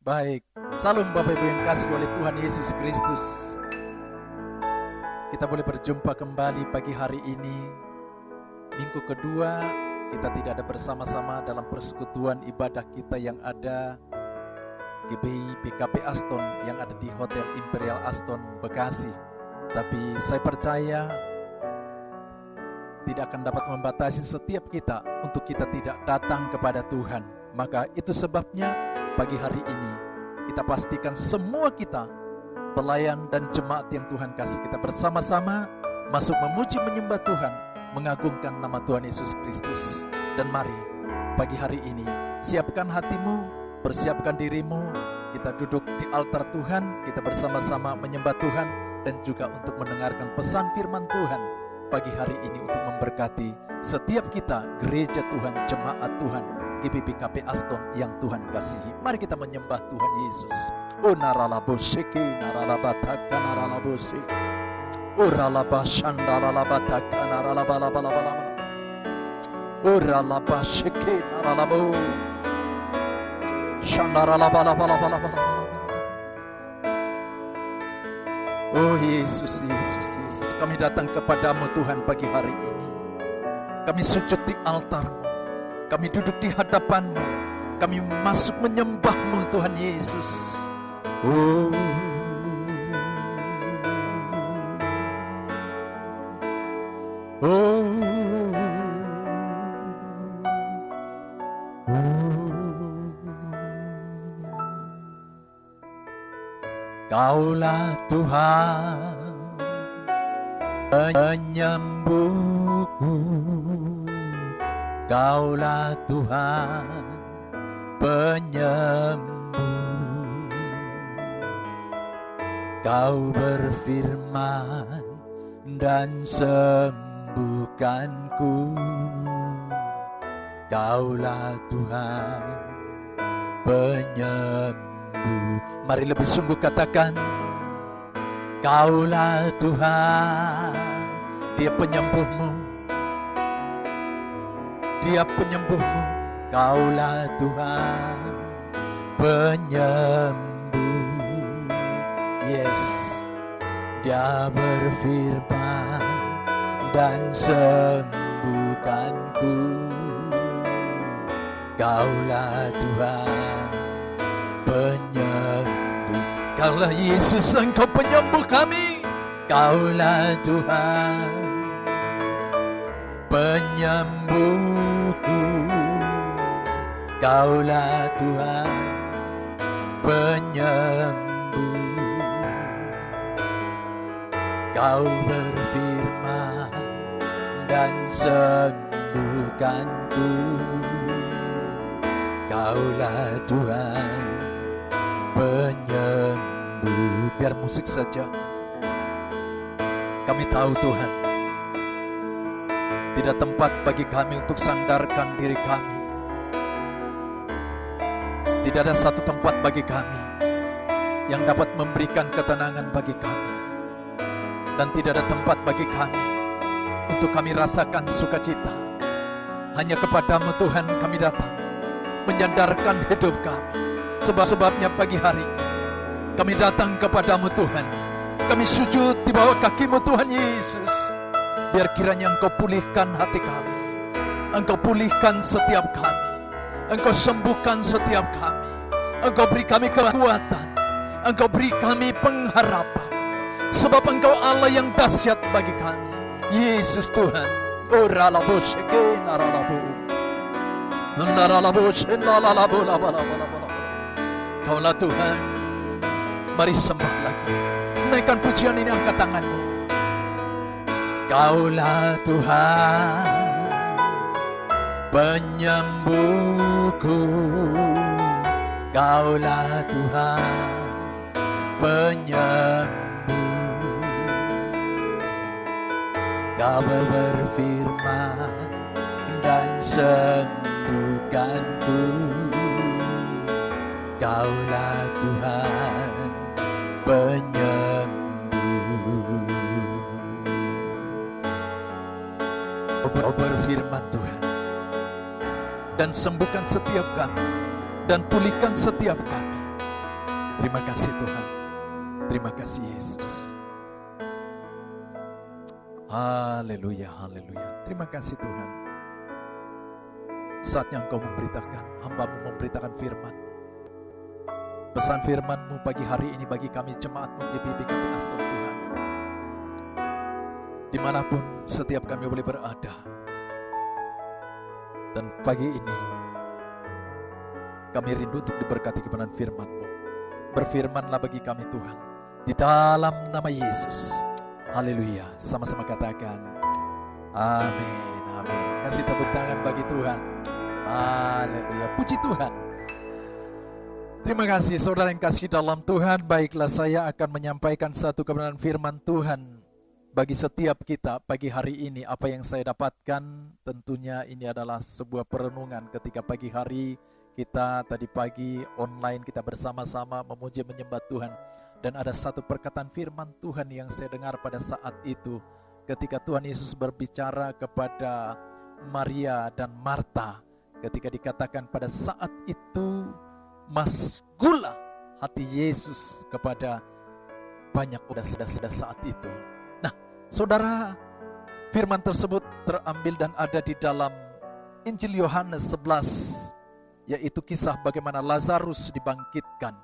Baik, salam Bapak Ibu yang kasih oleh Tuhan Yesus Kristus. Kita boleh berjumpa kembali pagi hari ini. Minggu kedua, kita tidak ada bersama-sama dalam persekutuan ibadah kita yang ada GBI PKP Aston yang ada di Hotel Imperial Aston, Bekasi. Tapi saya percaya tidak akan dapat membatasi setiap kita untuk kita tidak datang kepada Tuhan. Maka itu sebabnya pagi hari ini kita pastikan semua kita pelayan dan jemaat yang Tuhan kasih, kita bersama-sama masuk memuji menyembah Tuhan, mengagungkan nama Tuhan Yesus Kristus. Dan mari pagi hari ini siapkan hatimu, persiapkan dirimu, kita duduk di altar Tuhan, kita bersama-sama menyembah Tuhan dan juga untuk mendengarkan pesan firman Tuhan pagi hari ini untuk memberkati setiap kita, gereja Tuhan, jemaat Tuhan, GBPKP Aston yang Tuhan kasihi. Mari kita menyembah Tuhan Yesus. O naralaboseke naralabataka naralabose. O ralabashandaralataka naralabalabalabalaba. O ralabasheke naralabo. Shandaralabalabalabalaba. Oh Yesus, Yesus, Yesus, kami datang kepadamu Tuhan pagi hari ini. Kami sujud di altar-Mu, kami duduk di hadapan-Mu, kami masuk menyembah-Mu Tuhan Yesus. Oh, oh, Kaulah Tuhan penyembuhku, Kaulah Tuhan penyembuh. Kau berfirman dan sembuhkanku, Kaulah Tuhan penyembuh. Mari lebih sungguh katakan, Kaulah Tuhan, Dia penyembuhmu, Dia penyembuhmu. Kaulah Tuhan penyembuh. Yes, Dia berfirman dan sembuhkanku, Kaulah Tuhan penyembuh. Kaulah Yesus, Engkau penyembuh kami. Kaulah Tuhan penyembuhku, Kaulah Tuhan penyembuh. Kau berfirman dan sembuhkanku, Kaulah Tuhan penyembuh. Biar musik saja. Kami tahu Tuhan, tidak tempat bagi kami untuk sandarkan diri kami. Tidak ada satu tempat bagi kami yang dapat memberikan ketenangan bagi kami. Dan tidak ada tempat bagi kami untuk kami rasakan sukacita. Hanya kepadamu Tuhan kami datang, menyandarkan hidup kami. Sebab-sebabnya pagi hari ini kami datang kepadamu Tuhan. Kami sujud di bawah kaki-Mu Tuhan Yesus. Biar kiranya Engkau pulihkan hati kami, Engkau pulihkan setiap kami, Engkau sembuhkan setiap kami, Engkau beri kami kekuatan, Engkau beri kami pengharapan. Sebab Engkau Allah yang dahsyat bagi kami, Yesus Tuhan. Oh ralabosheke naralabu, naralaboshe lalalabu labalabalabalabala. Kaulah Tuhan. Mari sembah lagi, naikkan pujian ini, angkat tanganmu. Kaulah Tuhan penyembuhku, Kaulah Tuhan penyembuh. Kau berfirman dan sembuhkanku, Kaulah Tuhan penyembuh. Kau berfirman Tuhan, dan sembuhkan setiap kami, dan pulihkan setiap kami. Terima kasih Tuhan. Terima kasih Yesus. Haleluya, haleluya. Terima kasih Tuhan. Saatnya Engkau memberitakan, hamba-Mu memberitakan firman. Pesan firman-Mu pagi hari ini bagi kami jemaat-Mu GBI kami Astor Tuhan. Dimanapun setiap kami boleh berada. Dan pagi ini kami rindu untuk diberkati kebenaran firman-Mu. Berfirmanlah bagi kami Tuhan, di dalam nama Yesus. Haleluya. Sama-sama katakan amin, amin. Kasih tepuk tangan bagi Tuhan. Haleluya. Puji Tuhan. Terima kasih saudara yang kasih dalam Tuhan. Baiklah, saya akan menyampaikan satu kebenaran firman Tuhan bagi setiap kita pagi hari ini. Apa yang saya dapatkan tentunya ini adalah sebuah perenungan ketika pagi hari kita tadi pagi online kita bersama-sama memuji menyembah Tuhan. Dan ada satu perkataan firman Tuhan yang saya dengar pada saat itu ketika Tuhan Yesus berbicara kepada Maria dan Marta. Ketika dikatakan pada saat itu masgulah hati Yesus kepada banyak saudara saat itu. Nah, saudara, firman tersebut terambil dan ada di dalam Injil Yohanes 11, yaitu kisah bagaimana Lazarus dibangkitkan.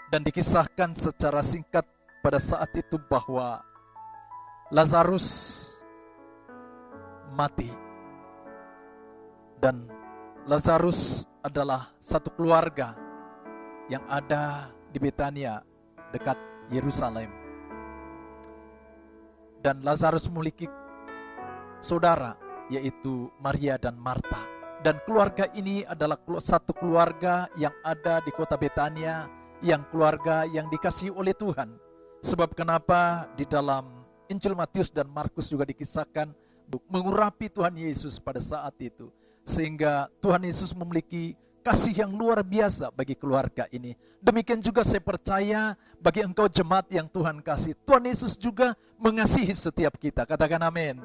Dan dikisahkan secara singkat pada saat itu bahwa Lazarus mati. Dan Lazarus adalah satu keluarga yang ada di Betania dekat Yerusalem. Dan Lazarus memiliki saudara yaitu Maria dan Marta. Dan keluarga ini adalah satu keluarga yang ada di kota Betania, yang keluarga yang dikasihi oleh Tuhan. Sebab kenapa di dalam Injil Matius dan Markus juga dikisahkan mengurapi Tuhan Yesus pada saat itu. Sehingga Tuhan Yesus memiliki kasih yang luar biasa bagi keluarga ini. Demikian juga saya percaya bagi engkau jemaat yang Tuhan kasih. Tuhan Yesus juga mengasihi setiap kita. Katakan amin.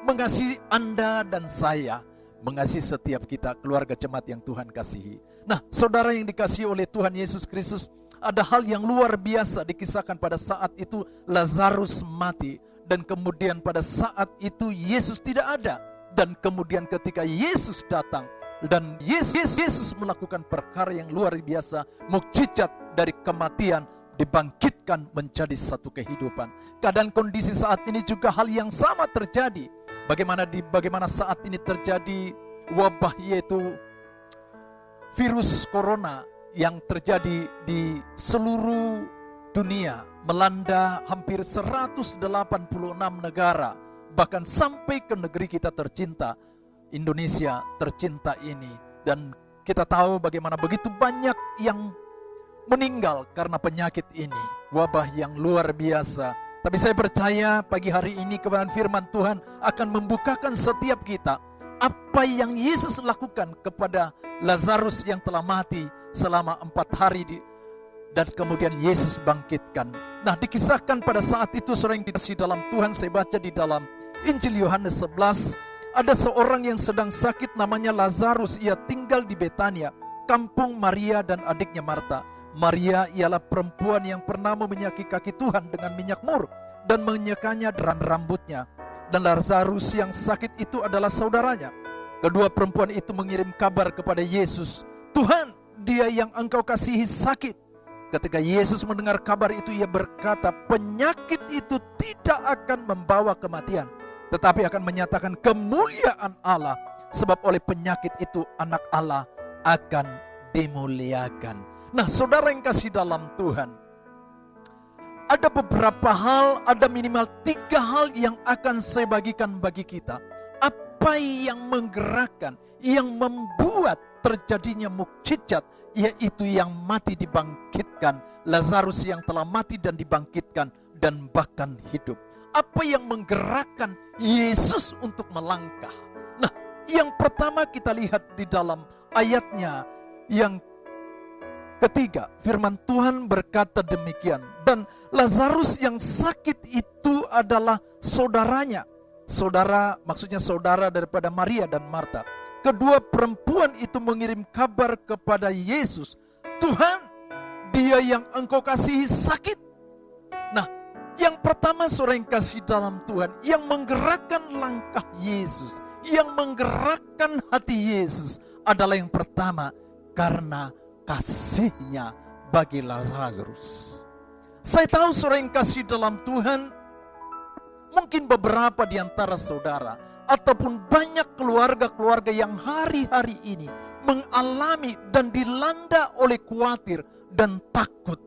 Mengasihi Anda dan saya. Mengasihi setiap kita, keluarga jemaat yang Tuhan kasihi. Nah, saudara yang dikasihi oleh Tuhan Yesus Kristus, ada hal yang luar biasa dikisahkan pada saat itu Lazarus mati. Dan kemudian pada saat itu Yesus tidak ada. Dan kemudian ketika Yesus datang, dan Yesus melakukan perkara yang luar biasa, mukjizat dari kematian dibangkitkan menjadi satu kehidupan. Keadaan kondisi saat ini juga hal yang sama terjadi. Bagaimana saat ini terjadi wabah yaitu virus corona yang terjadi di seluruh dunia, melanda hampir 186 negara, bahkan sampai ke negeri kita tercinta, Indonesia tercinta ini. Dan kita tahu bagaimana begitu banyak yang meninggal karena penyakit ini, wabah yang luar biasa. Tapi saya percaya pagi hari ini kebenaran firman Tuhan akan membukakan setiap kita apa yang Yesus lakukan kepada Lazarus yang telah mati selama 4 hari dan kemudian Yesus bangkitkan. Nah, dikisahkan pada saat itu saudara yang dikasihi dalam Tuhan, saya baca di dalam Injil Yohanes 11, ada seorang yang sedang sakit namanya Lazarus. Ia tinggal di Betania, kampung Maria dan adiknya Marta. Maria ialah perempuan yang pernah meminyaki kaki Tuhan dengan minyak mur dan menyekanya dengan rambutnya. Dan Lazarus yang sakit itu adalah saudaranya. Kedua perempuan itu mengirim kabar kepada Yesus, "Tuhan, dia yang engkau kasihi sakit." Ketika Yesus mendengar kabar itu, ia berkata, "Penyakit itu tidak akan membawa kematian, tetapi akan menyatakan kemuliaan Allah, sebab oleh penyakit itu anak Allah akan dimuliakan." Nah, saudara yang kasih dalam Tuhan, ada beberapa hal, ada minimal 3 hal yang akan saya bagikan bagi kita. Apa yang menggerakkan, yang membuat terjadinya mukjizat, yaitu yang mati dibangkitkan, Lazarus yang telah mati dan dibangkitkan, dan bahkan hidup. Apa yang menggerakkan Yesus untuk melangkah? Nah, yang pertama kita lihat di dalam ayatnya yang ketiga, firman Tuhan berkata demikian, dan Lazarus yang sakit itu adalah saudaranya. Saudara, maksudnya saudara daripada Maria dan Marta. Kedua perempuan itu mengirim kabar kepada Yesus, "Tuhan, dia yang engkau kasihi sakit. Nah, yang pertama saudara yang kasih dalam Tuhan, yang menggerakkan langkah Yesus, yang menggerakkan hati Yesus adalah yang pertama, karena kasihnya bagi Lazarus. Saya tahu saudara yang kasih dalam Tuhan, mungkin beberapa di antara saudara ataupun banyak keluarga-keluarga yang hari-hari ini mengalami dan dilanda oleh khawatir dan takut.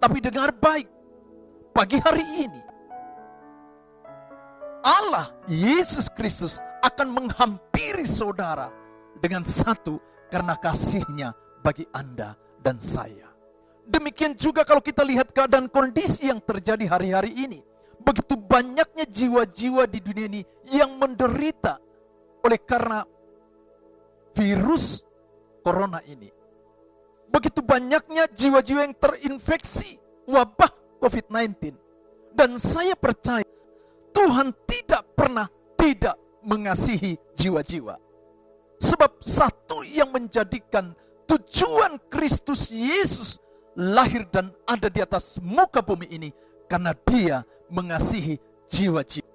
Tapi dengar baik, pagi hari ini Allah Yesus Kristus akan menghampiri saudara dengan satu, karena kasihnya bagi Anda dan saya. Demikian juga kalau kita lihat keadaan kondisi yang terjadi hari-hari ini. Begitu banyaknya jiwa-jiwa di dunia ini yang menderita oleh karena virus corona ini. Begitu banyaknya jiwa-jiwa yang terinfeksi wabah COVID-19. Dan saya percaya Tuhan tidak pernah tidak mengasihi jiwa-jiwa. Sebab satu yang menjadikan tujuan Kristus Yesus lahir dan ada di atas muka bumi ini, karena dia mengasihi jiwa-jiwa.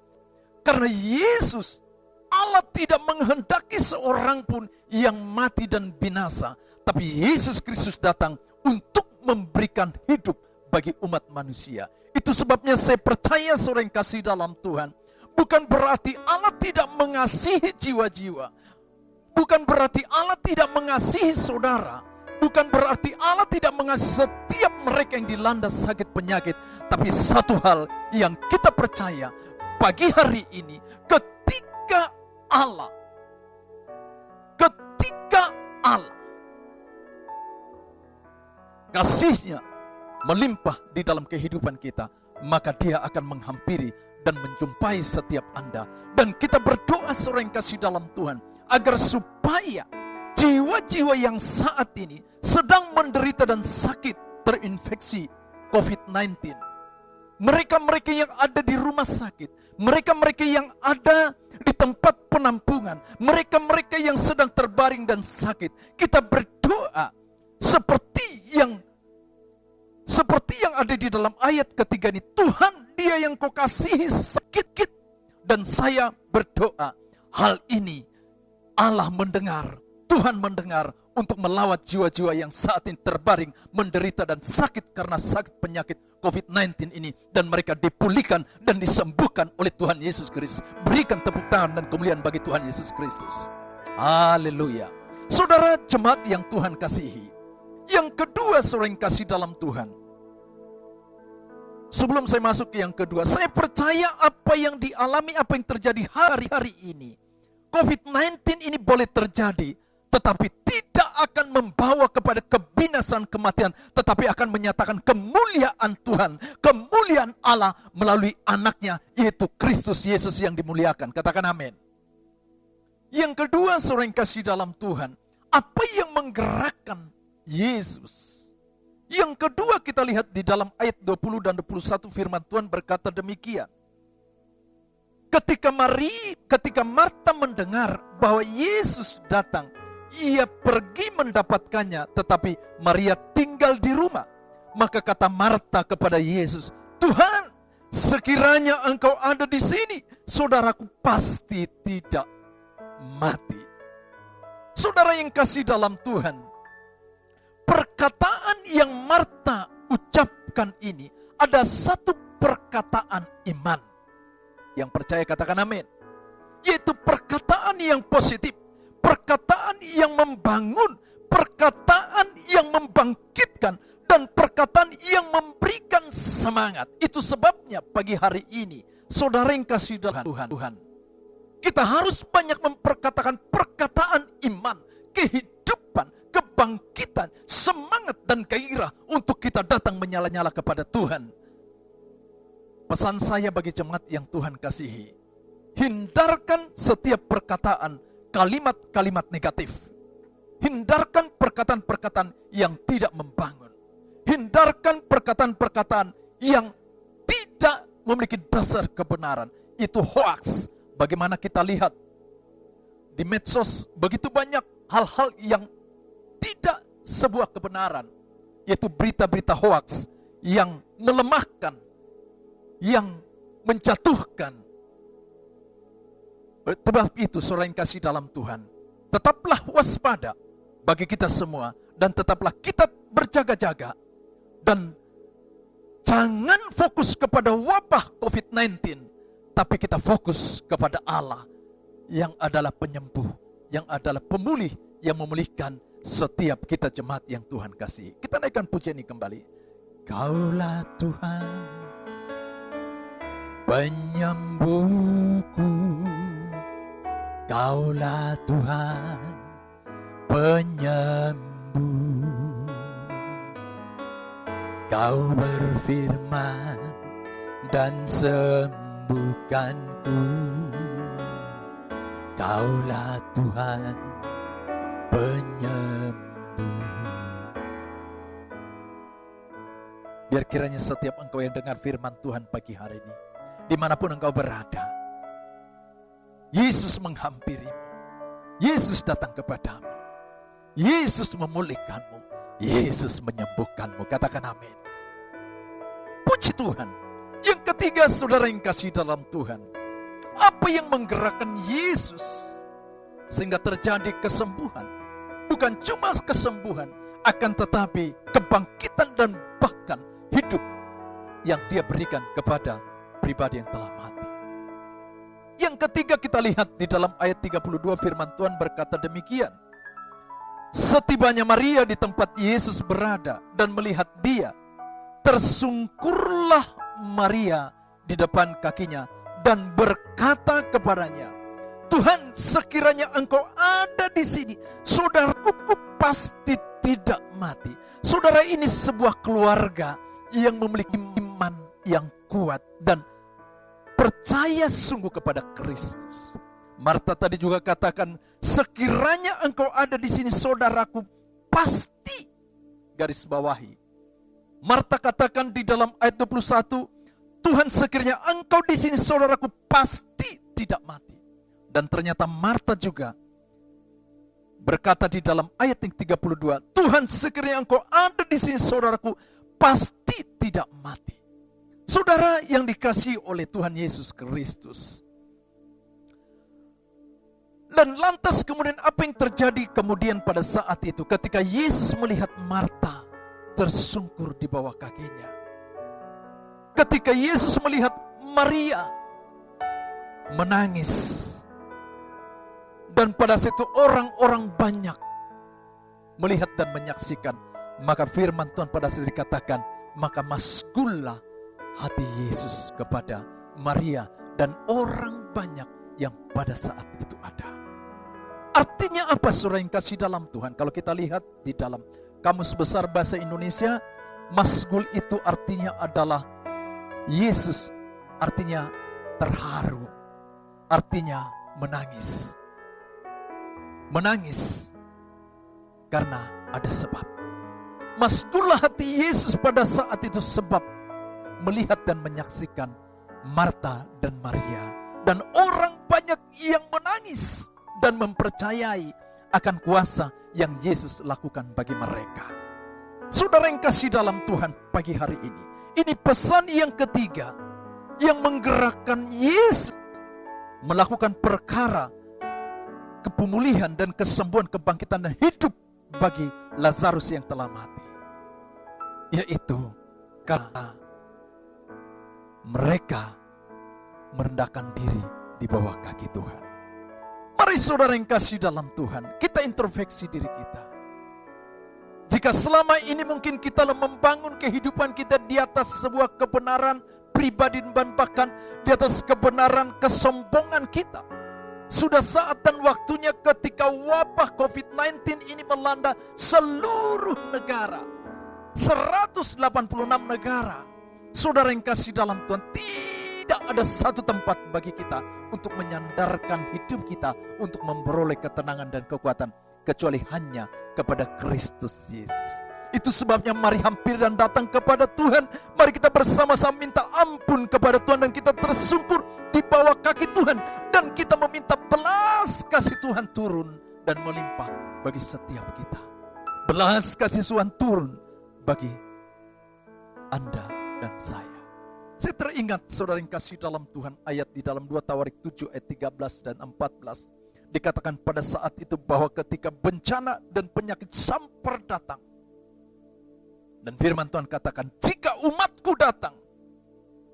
Karena Yesus, Allah tidak menghendaki seorang pun yang mati dan binasa, tapi Yesus Kristus datang untuk memberikan hidup bagi umat manusia. Itu sebabnya saya percaya saudara yang kasih dalam Tuhan, bukan berarti Allah tidak mengasihi jiwa-jiwa, bukan berarti Allah tidak mengasihi saudara, bukan berarti Allah tidak mengasihi setiap mereka yang dilanda sakit penyakit. Tapi satu hal yang kita percaya pagi hari ini, ketika Allah kasihnya melimpah di dalam kehidupan kita, maka dia akan menghampiri dan menjumpai setiap Anda. Dan kita berdoa saudara yang kasih dalam Tuhan, agar supaya jiwa-jiwa yang saat ini sedang menderita dan sakit terinfeksi COVID-19, mereka-mereka yang ada di rumah sakit, mereka-mereka yang ada di tempat penampungan, mereka-mereka yang sedang terbaring dan sakit, kita berdoa seperti yang ada di dalam ayat ketiga ini. Tuhan, dia yang kau kasihi sakit. Dan saya berdoa hal ini Allah mendengar, Tuhan mendengar, untuk melawat jiwa-jiwa yang saat ini terbaring, menderita dan sakit karena sakit penyakit COVID-19 ini. Dan mereka dipulihkan dan disembuhkan oleh Tuhan Yesus Kristus. Berikan tepuk tangan dan kemuliaan bagi Tuhan Yesus Kristus. Haleluya. Saudara jemaat yang Tuhan kasihi, yang kedua saudara yang kasih dalam Tuhan, sebelum saya masuk ke yang kedua, saya percaya apa yang dialami, apa yang terjadi hari-hari ini, COVID-19 ini boleh terjadi, tetapi tidak akan membawa kepada kebinasan, kematian, tetapi akan menyatakan kemuliaan Tuhan, kemuliaan Allah melalui anaknya, yaitu Kristus Yesus yang dimuliakan. Katakan amin. Yang kedua saudara yang kasih dalam Tuhan, apa yang menggerakkan Yesus? Yang kedua kita lihat di dalam ayat 20 dan 21, firman Tuhan berkata demikian. Ketika Marta mendengar bahwa Yesus datang, ia pergi mendapatkannya, tetapi Maria tinggal di rumah. Maka kata Marta kepada Yesus, Tuhan, sekiranya engkau ada di sini, saudaraku pasti tidak mati. Saudara yang kasih dalam Tuhan, perkataan yang Marta ucapkan ini ada satu perkataan iman. Yang percaya katakan amin. Yaitu perkataan yang positif, perkataan yang membangun, perkataan yang membangkitkan, dan perkataan yang memberikan semangat. Itu sebabnya pagi hari ini, saudara yang kasih dalam Tuhan, kita harus banyak memperkatakan perkataan iman, kehidupan, kebangkitan, semangat dan gairah untuk kita datang menyala-nyala kepada Tuhan. Pesan saya bagi jemaat yang Tuhan kasihi, hindarkan setiap perkataan, kalimat-kalimat negatif. Hindarkan perkataan-perkataan yang tidak membangun. Hindarkan perkataan-perkataan yang tidak memiliki dasar kebenaran. Itu hoax. Bagaimana kita lihat di medsos, begitu banyak hal-hal yang tidak sebuah kebenaran, yaitu berita-berita hoaks yang melemahkan, yang menjatuhkan. Sebab itu, saudara yang kasih dalam Tuhan, tetaplah waspada bagi kita semua, dan tetaplah kita berjaga-jaga, dan jangan fokus kepada wabah COVID-19, tapi kita fokus kepada Allah yang adalah penyembuh, yang adalah pemulih, yang memulihkan setiap kita jemaat yang Tuhan kasih. Kita naikkan pujian ini kembali. Kaulah Tuhan, penyembuhku. Kaulah Tuhan, penyembuh. Kau berfirman dan sembuhkanku. Kaulah Tuhan, penyembuh. Biar kiranya setiap engkau yang dengar firman Tuhan pagi hari ini, dimanapun engkau berada, Yesus menghampirimu, Yesus datang kepadamu, Yesus memulihkanmu, Yesus menyembuhkanmu. Katakan amin. Puji Tuhan. Yang ketiga, saudara yang kasih dalam Tuhan, apa yang menggerakkan Yesus sehingga terjadi kesembuhan? Bukan cuma kesembuhan, akan tetapi kebangkitan dan bahkan hidup yang Dia berikan kepada pribadi yang telah mati. Yang ketiga, kita lihat di dalam ayat 32, firman Tuhan berkata demikian. Setibanya Maria di tempat Yesus berada dan melihat Dia, tersungkurlah Maria di depan kakinya dan berkata kepadanya, Tuhan, sekiranya Engkau ada di sini, saudaraku pasti tidak mati. Saudara, ini sebuah keluarga yang memiliki iman yang kuat dan percaya sungguh kepada Kristus. Marta tadi juga katakan, sekiranya Engkau ada di sini, saudaraku pasti, garis bawahi. Marta katakan di dalam ayat 21, Tuhan, sekiranya Engkau di sini, saudaraku pasti tidak mati. Dan ternyata Marta juga berkata di dalam ayat yang 32, Tuhan, sekiranya Engkau ada di sini, saudaraku pasti tidak mati. Saudara yang dikasihi oleh Tuhan Yesus Kristus. Dan lantas kemudian apa yang terjadi kemudian pada saat itu ketika Yesus melihat Marta tersungkur di bawah kakinya. Ketika Yesus melihat Maria menangis. Dan pada situ orang-orang banyak melihat dan menyaksikan. Maka firman Tuhan pada situ dikatakan, maka maskullah hati Yesus kepada Maria dan orang banyak yang pada saat itu ada. Artinya apa, saudara yang kasih dalam Tuhan? Kalau kita lihat di dalam Kamus Besar Bahasa Indonesia, masgul itu artinya adalah Yesus, artinya terharu, artinya menangis. Menangis karena ada sebab. Masgullah hati Yesus pada saat itu sebab melihat dan menyaksikan Marta dan Maria dan orang banyak yang menangis dan mempercayai akan kuasa yang Yesus lakukan bagi mereka. Saudara yang kasih dalam Tuhan pagi hari ini pesan yang ketiga yang menggerakkan Yesus melakukan perkara kepemulihan dan kesembuhan, kebangkitan dan hidup bagi Lazarus yang telah mati, yaitu karena mereka merendahkan diri di bawah kaki Tuhan. Mari saudara yang kasih dalam Tuhan, kita introspeksi diri kita. Jika selama ini mungkin kita membangun kehidupan kita di atas sebuah kebenaran pribadi dan bahkan di atas kebenaran kesombongan kita, sudah saat dan waktunya ketika wabah COVID-19 ini melanda seluruh negara, 186 negara. Saudara yang kasih dalam Tuhan, tidak ada satu tempat bagi kita untuk menyandarkan hidup kita untuk memperoleh ketenangan dan kekuatan kecuali hanya kepada Kristus Yesus. Itu sebabnya mari hampir dan datang kepada Tuhan. Mari kita bersama-sama minta ampun kepada Tuhan dan kita tersungkur di bawah kaki Tuhan dan kita meminta belas kasih Tuhan turun dan melimpah bagi setiap kita. Belas kasih Tuhan turun bagi Anda dan saya. Saya teringat saudara yang kasih dalam Tuhan, ayat di dalam 2 Tawarik 7 ayat 13 dan 14. Dikatakan pada saat itu bahwa ketika bencana dan penyakit sampar datang, dan firman Tuhan katakan, jika umatku datang,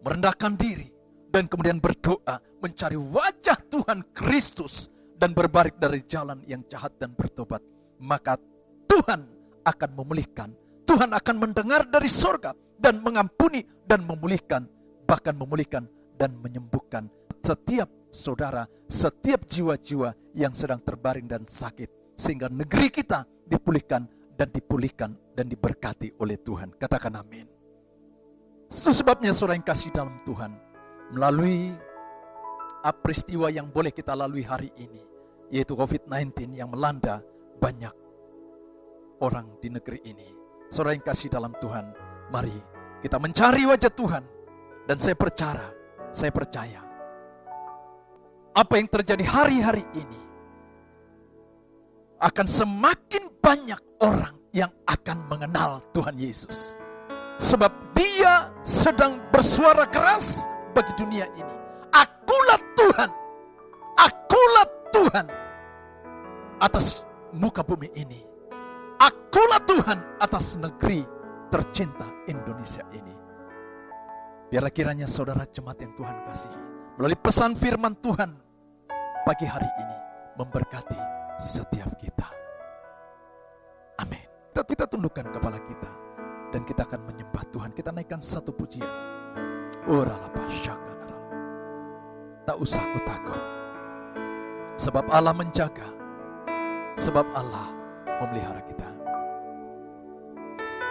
merendahkan diri, dan kemudian berdoa, mencari wajah Tuhan Kristus, dan berbalik dari jalan yang jahat dan bertobat, maka Tuhan akan memulihkan, Tuhan akan mendengar dari surga, dan mengampuni dan memulihkan, bahkan memulihkan dan menyembuhkan setiap saudara, setiap jiwa-jiwa yang sedang terbaring dan sakit, sehingga negeri kita dipulihkan dan diberkati oleh Tuhan. Katakan amin. Itu sebabnya saudara yang kasih dalam Tuhan, melalui peristiwa yang boleh kita lalui hari ini, yaitu COVID-19 yang melanda banyak orang di negeri ini. Saudara yang kasih dalam Tuhan, mari kita mencari wajah Tuhan. Dan saya percaya apa yang terjadi hari-hari ini akan semakin banyak orang yang akan mengenal Tuhan Yesus. Sebab Dia sedang bersuara keras bagi dunia ini. Akulah Tuhan, akulah Tuhan atas muka bumi ini. Akulah Tuhan atas negeri tercinta Indonesia ini. Biarlah kiranya saudara jemaat yang Tuhan kasihi, melalui pesan firman Tuhan pagi hari ini, memberkati setiap kita. Amin. Kita tundukkan kepala kita, dan kita akan menyembah Tuhan. Kita naikkan satu pujian. Tak usah aku takut, sebab Allah menjaga, sebab Allah memelihara kita.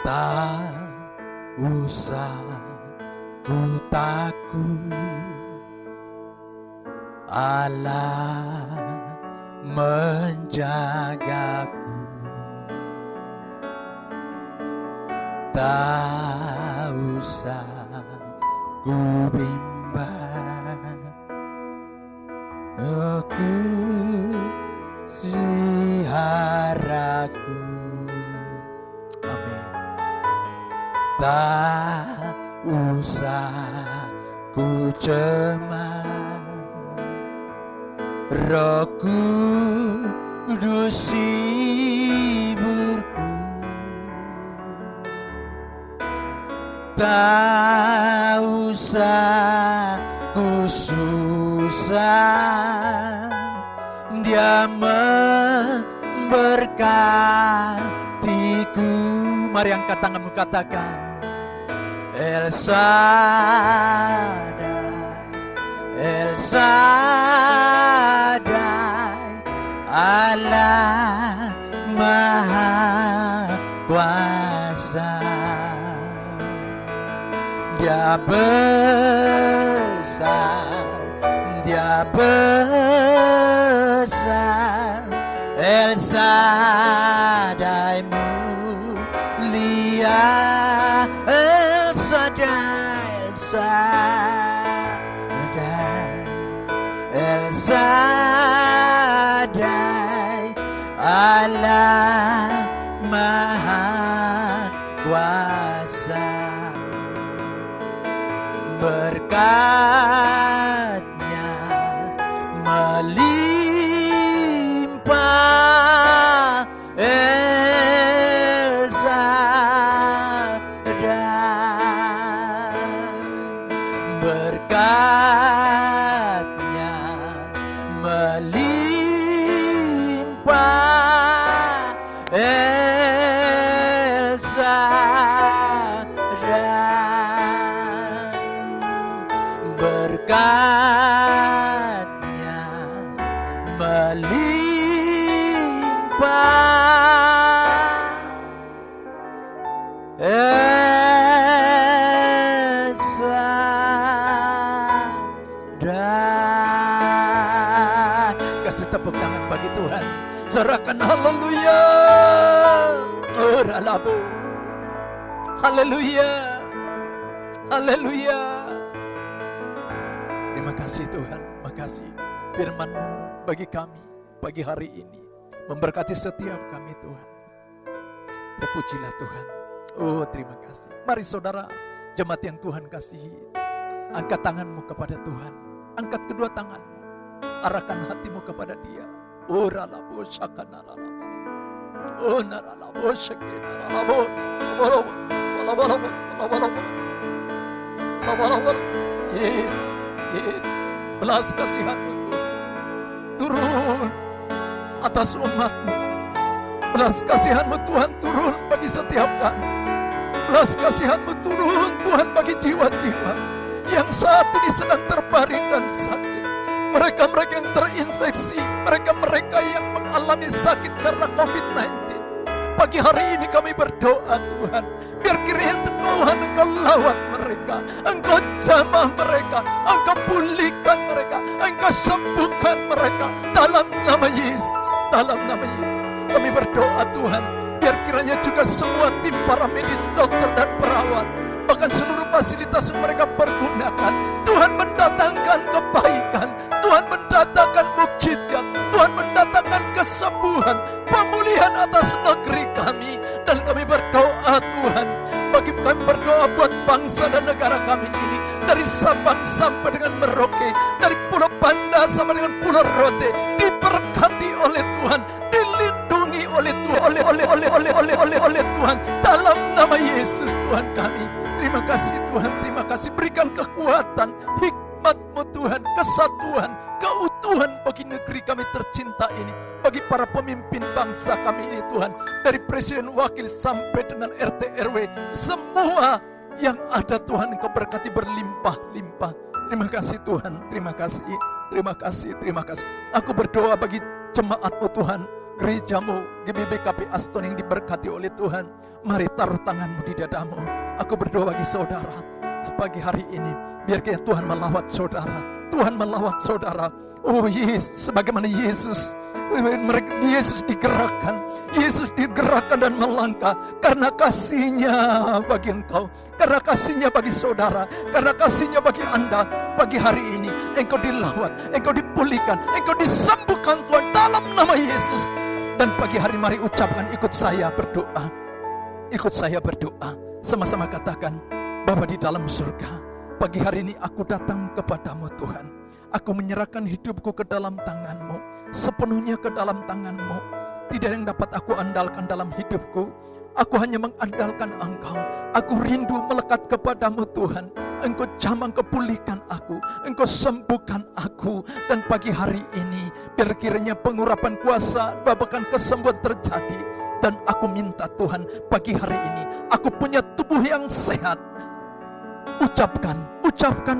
Tak usah ku takut, Allah menjagaku. Tak usah ku bimbang, aku peliharaku. Amin. Tak usah ku cemas, Roh Kudus hiburku. Tak usah ku susah, Dia memberkatiku. Mari angkat tanganmu, katakan El Shaddai, El Shaddai, Allah Maha Kuasa. Dia besar, Dia besar, El Shaddai mulia, El Shaddai, El Shaddai, El Shaddai, Allah Maha Kuasa. Berkat-Nya melimpah, El Shaddai. Berkat-Nya melimpah, El Shaddai. Berkat-Nya melimpah, El Shaddai. Kasih tepuk tangan bagi Tuhan. Serahkan haleluya. Oralabu. Haleluya. Haleluya. Terima kasih Tuhan, makasih firman-Mu bagi kami pagi hari ini, memberkati setiap kami Tuhan. Terpujilah Tuhan. Oh, terima kasih. Mari saudara, jemaat yang Tuhan kasihi, angkat tanganmu kepada Tuhan. Angkat kedua tanganmu, arahkan hatimu kepada Dia. Oh, ralabo shakanaralabo. Oh, naralabo shakinaralabo. Yes, yes. Belas kasihan-Mu turun atas umat-Mu. Belas kasihan-Mu Tuhan turun bagi setiap kami. Belas kasihan-Mu turun Tuhan bagi jiwa-jiwa yang saat ini sedang terbaring dan sakit. Mereka-mereka yang terinfeksi, mereka-mereka yang mengalami sakit karena COVID-19. Pagi hari ini kami berdoa Tuhan, biar kiranya Tuhan Engkau lawat mereka, Engkau jamah mereka, Engkau pulihkan mereka, Engkau sembuhkan mereka dalam nama Yesus, dalam nama Yesus. Kami berdoa Tuhan, biar kiranya juga semua tim para medis, dokter dan perawat, bahkan seluruh fasilitas yang mereka pergunakan, Tuhan mendatangkan kebaikan, Tuhan mendatangkan mukjizat, Tuhan mendatangkan kesembuhan, pemulihan atas negeri kami. Dan kami berdoa Tuhan, bagi kami berdoa buat bangsa dan negara kami ini, dari Sabang sampai dengan Merauke, dari Pulau Banda sampai dengan Pulau Rote, diberkati oleh Tuhan, dilindungi oleh Tuhan, oleh Tuhan, dalam nama Yesus Tuhan kami. Terima kasih Tuhan, terima kasih. Berikan kekuatan, hikmat-Mu Tuhan, kesatuan, keutuhan bagi negeri kami tercinta ini, bagi para pemimpin bangsa kami ini Tuhan, dari presiden, wakil sampai dengan RT RW, semua yang ada Tuhan Engkau berkati berlimpah-limpah. Terima kasih Tuhan, terima kasih, terima kasih, terima kasih. Aku berdoa bagi jemaat-Mu Tuhan, gereja-Mu, GBBKP Aston yang diberkati oleh Tuhan. Mari taruh tanganmu di dadamu. Aku berdoa bagi saudara pagi hari ini, biar Tuhan melawat saudara, Tuhan melawat saudara. Oh Yesus, sebagaimana Yesus digerakkan dan melangkah karena kasihnya bagi engkau, karena kasihnya bagi saudara, karena kasihnya bagi Anda. Pagi hari ini engkau dilawat, engkau dipulihkan, engkau disembuhkan Tuhan dalam nama Yesus. Dan pagi hari mari ucapkan, ikut saya berdoa, ikut saya berdoa, sama-sama katakan, Bapa di dalam surga, pagi hari ini aku datang kepadamu Tuhan. Aku menyerahkan hidupku ke dalam tangan-Mu, sepenuhnya ke dalam tangan-Mu. Tidak ada yang dapat aku andalkan dalam hidupku. Aku hanya mengandalkan Engkau. Aku rindu melekat kepadamu Tuhan. Engkau jamah, Engkau pulihkan aku, Engkau sembuhkan aku. Dan pagi hari ini, biar kiranya pengurapan kuasa, bahkan kesembuhan terjadi. Dan aku minta Tuhan, pagi hari ini, aku punya tubuh yang sehat. Ucapkan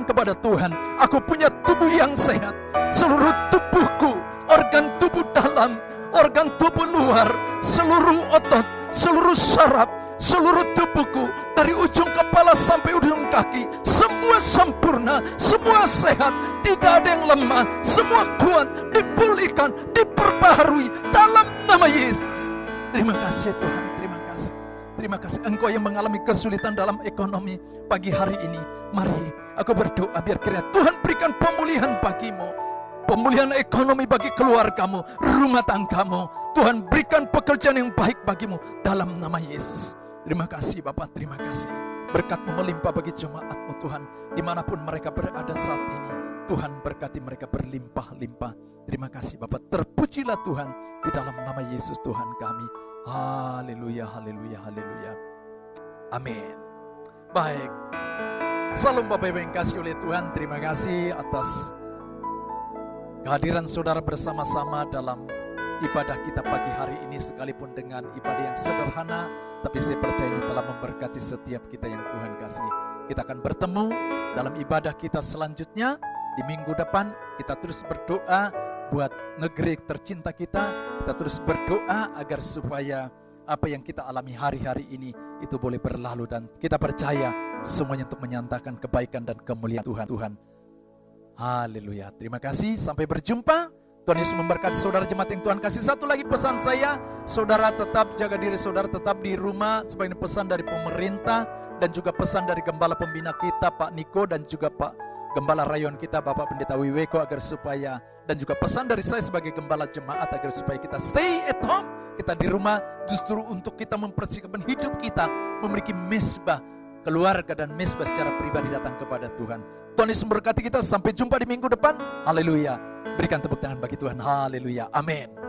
kepada Tuhan, aku punya tubuh yang sehat. Seluruh tubuhku, organ tubuh dalam, organ tubuh luar, seluruh otot, seluruh saraf, seluruh tubuhku, dari ujung kepala sampai ujung kaki, semua sempurna, semua sehat, tidak ada yang lemah, semua kuat, dipulihkan, diperbaharui dalam nama Yesus. Terima kasih Tuhan, terima kasih. Terima kasih. Engkau yang mengalami kesulitan dalam ekonomi pagi hari ini, mari aku berdoa biar kiranya Tuhan berikan pemulihan bagimu, pemulihan ekonomi bagi keluargamu, rumah tanggamu. Tuhan berikan pekerjaan yang baik bagimu dalam nama Yesus. Terima kasih Bapak, terima kasih. Berkat-Mu melimpah bagi jemaat-Mu Tuhan, dimanapun mereka berada saat ini. Tuhan berkati mereka berlimpah-limpah. Terima kasih Bapak, terpujilah Tuhan di dalam nama Yesus Tuhan kami. Haleluya, haleluya, haleluya. Amin. Baik, salam Bapak Ibu yang kasih oleh Tuhan. Terima kasih atas kehadiran saudara bersama-sama dalam ibadah kita pagi hari ini, sekalipun dengan ibadah yang sederhana, tapi saya percaya ini telah memberkati setiap kita yang Tuhan kasih. Kita akan bertemu dalam ibadah kita selanjutnya di minggu depan. Kita terus berdoa buat negeri tercinta kita. Kita terus berdoa agar supaya apa yang kita alami hari-hari ini itu boleh berlalu, dan kita percaya semuanya untuk menyatakan kebaikan dan kemuliaan Tuhan. Haleluya. Terima kasih, sampai berjumpa. Tuhan Yesus memberkati saudara jemaat yang Tuhan kasih. Satu lagi pesan saya, saudara tetap jaga diri, saudara tetap di rumah. Sebagai pesan dari pemerintah dan juga pesan dari gembala pembina kita Pak Niko, dan juga Pak Gembala Rayon kita Bapak Pendeta Wiweko, agar supaya, dan juga pesan dari saya sebagai gembala jemaat, agar supaya kita stay at home, kita di rumah justru untuk kita mempersiapkan hidup kita memiliki misbah keluarga dan misbah secara pribadi datang kepada Tuhan. Tuhan Yesus memberkati kita. Sampai jumpa di minggu depan. Haleluya. Berikan tepuk tangan bagi Tuhan. Haleluya. Amin.